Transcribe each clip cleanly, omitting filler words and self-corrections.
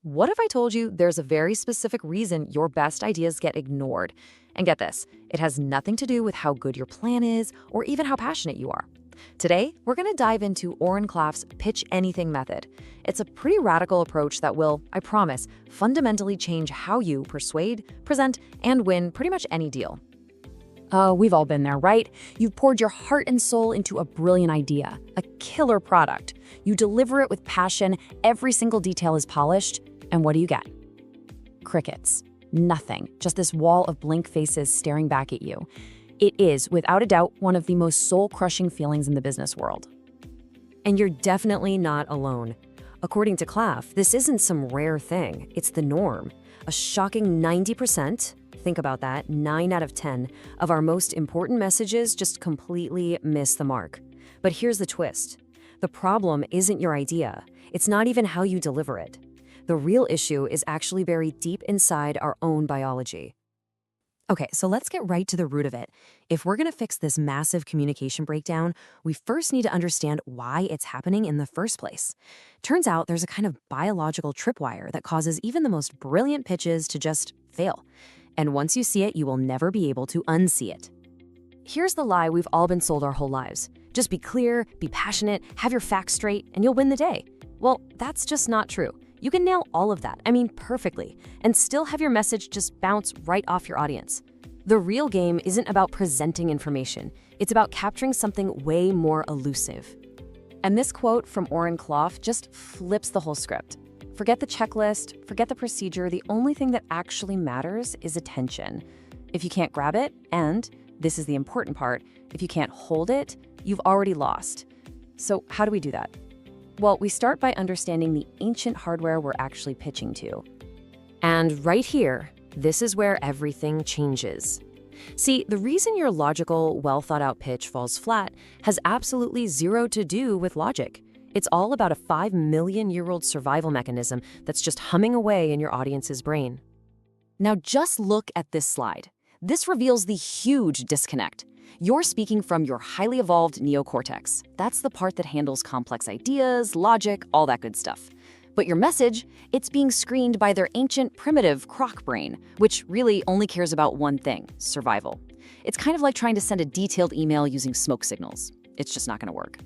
What if I told you there's a very specific reason your best ideas get ignored? And get this, it has nothing to do with how good your plan is or even how passionate you are. Today, we're going to dive into Oren Klaff's Pitch Anything method. It's a pretty radical approach that will, I promise, fundamentally change how you persuade, present, and win pretty much any deal. We've all been there, right? You've poured your heart and soul into a brilliant idea, a killer product. You deliver it with passion, every single detail is polished, and what do you get? Crickets. Nothing. Just this wall of blank faces staring back at you. It is, without a doubt, one of the most soul-crushing feelings in the business world. And you're definitely not alone. According to Klaff, this isn't some rare thing, it's the norm. A shocking 90%, think about that, 9 out of 10, of our most important messages just completely miss the mark. But here's the twist. The problem isn't your idea. It's not even how you deliver it. The real issue is actually buried deep inside our own biology. Okay, so let's get right to the root of it. If we're going to fix this massive communication breakdown, we first need to understand why it's happening in the first place. Turns out there's a kind of biological tripwire that causes even the most brilliant pitches to just fail. And once you see it, you will never be able to unsee it. Here's the lie we've all been sold our whole lives. Just be clear, be passionate, have your facts straight, and you'll win the day. Well, that's just not true. You can nail all of that, perfectly, and still have your message just bounce right off your audience. The real game isn't about presenting information. It's about capturing something way more elusive. And this quote from Oren Klaff just flips the whole script. Forget the checklist, forget the procedure. The only thing that actually matters is attention. If you can't grab it, and this is the important part, if you can't hold it, you've already lost. So how do we do that? Well, we start by understanding the ancient hardware we're actually pitching to. And right here, this is where everything changes. See, the reason your logical, well-thought-out pitch falls flat has absolutely zero to do with logic. It's all about a 5 million-year-old survival mechanism that's just humming away in your audience's brain. Now just look at this slide. This reveals the huge disconnect. You're speaking from your highly evolved neocortex. That's the part that handles complex ideas, logic, all that good stuff. But your message, it's being screened by their ancient primitive Croc Brain, which really only cares about one thing, survival. It's kind of like trying to send a detailed email using smoke signals. It's just not going to work.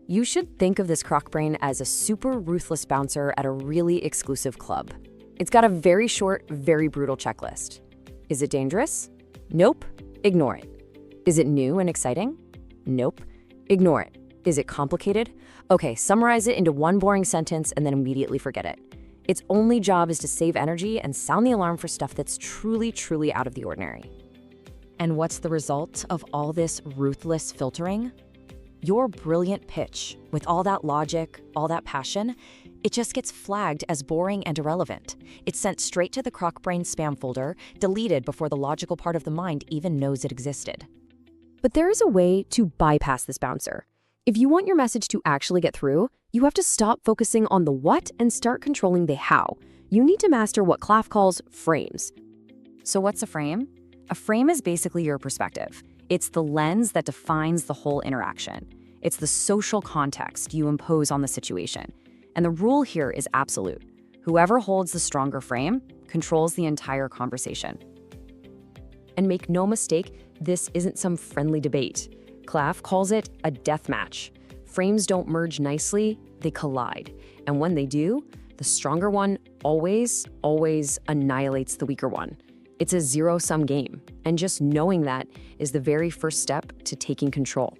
You should think of this Croc Brain as a super ruthless bouncer at a really exclusive club. It's got a very short, very brutal checklist. Is it dangerous? Nope. Ignore it. Is it new and exciting? Nope. Ignore it. Is it complicated? Okay, summarize it into one boring sentence and then immediately forget it. Its only job is to save energy and sound the alarm for stuff that's truly, truly out of the ordinary. And what's the result of all this ruthless filtering? Your brilliant pitch, with all that logic, all that passion, it just gets flagged as boring and irrelevant. It's sent straight to the Croc Brain spam folder, deleted before the logical part of the mind even knows it existed. But there is a way to bypass this bouncer. If you want your message to actually get through, you have to stop focusing on the what and start controlling the how. You need to master what Klaff calls frames. So what's a frame? A frame is basically your perspective. It's the lens that defines the whole interaction. It's the social context you impose on the situation. And the rule here is absolute. Whoever holds the stronger frame controls the entire conversation. And make no mistake, this isn't some friendly debate. Klaff calls it a death match. Frames don't merge nicely, they collide. And when they do, the stronger one always annihilates the weaker one. It's a zero-sum game, and just knowing that is the very first step to taking control.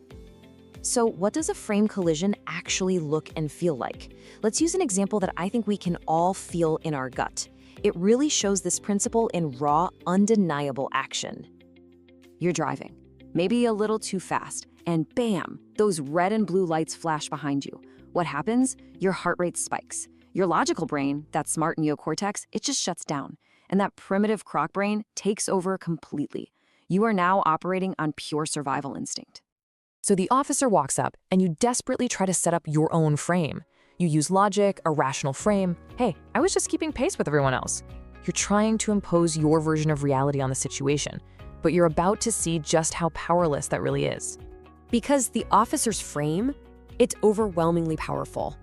So what does a frame collision actually look and feel like? Let's use an example that I think we can all feel in our gut. It really shows this principle in raw, undeniable action. You're driving, maybe a little too fast, and bam, those red and blue lights flash behind you. What happens? Your heart rate spikes. Your logical brain, that smart neocortex, it just shuts down. And that primitive Croc Brain takes over completely. You are now operating on pure survival instinct. So the officer walks up, and you desperately try to set up your own frame. You use logic, a rational frame. Hey, I was just keeping pace with everyone else. You're trying to impose your version of reality on the situation, but you're about to see just how powerless that really is. Because the officer's frame, it's overwhelmingly powerful.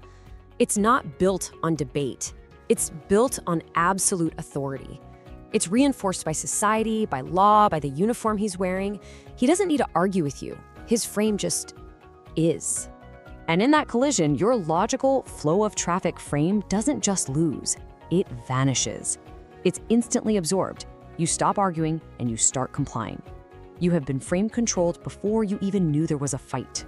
It's not built on debate. It's built on absolute authority. It's reinforced by society, by law, by the uniform he's wearing. He doesn't need to argue with you. His frame just is. And in that collision, your logical flow of traffic frame doesn't just lose, it vanishes. It's instantly absorbed. You stop arguing and you start complying. You have been frame controlled before you even knew there was a fight.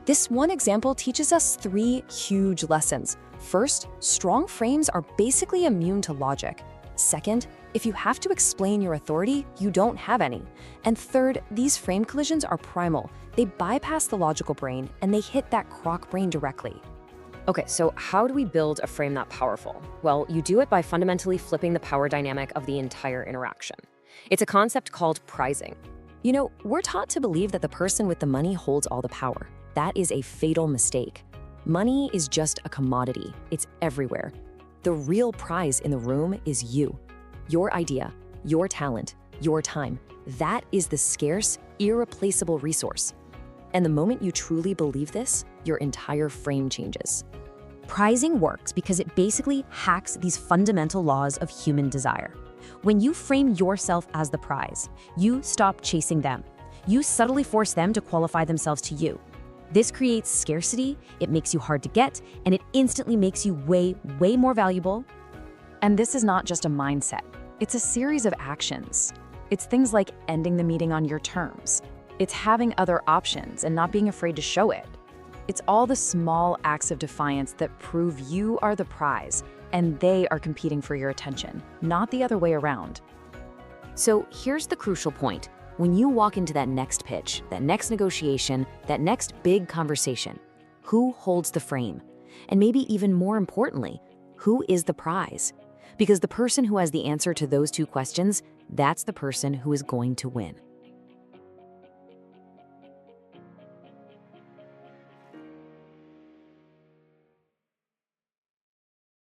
This one example teaches us 3 huge lessons. First, strong frames are basically immune to logic. Second, if you have to explain your authority, you don't have any. And third, these frame collisions are primal. They bypass the logical brain and they hit that croc brain directly. Okay, so how do we build a frame that powerful? Well, you do it by fundamentally flipping the power dynamic of the entire interaction. It's a concept called prizing. You know, we're taught to believe that the person with the money holds all the power. That is a fatal mistake. Money is just a commodity. It's everywhere. The real prize in the room is you. Your idea, your talent, your time. That is the scarce, irreplaceable resource. And the moment you truly believe this, your entire frame changes. Prizing works because it basically hacks these fundamental laws of human desire. When you frame yourself as the prize, you stop chasing them. You subtly force them to qualify themselves to you. This creates scarcity, it makes you hard to get, and it instantly makes you way more valuable. And this is not just a mindset. It's a series of actions. It's things like ending the meeting on your terms. It's having other options and not being afraid to show it. It's all the small acts of defiance that prove you are the prize and they are competing for your attention, not the other way around. So here's the crucial point. When you walk into that next pitch, that next negotiation, that next big conversation, who holds the frame? And maybe even more importantly, who is the prize? Because the person who has the answer to those 2 questions, that's the person who is going to win.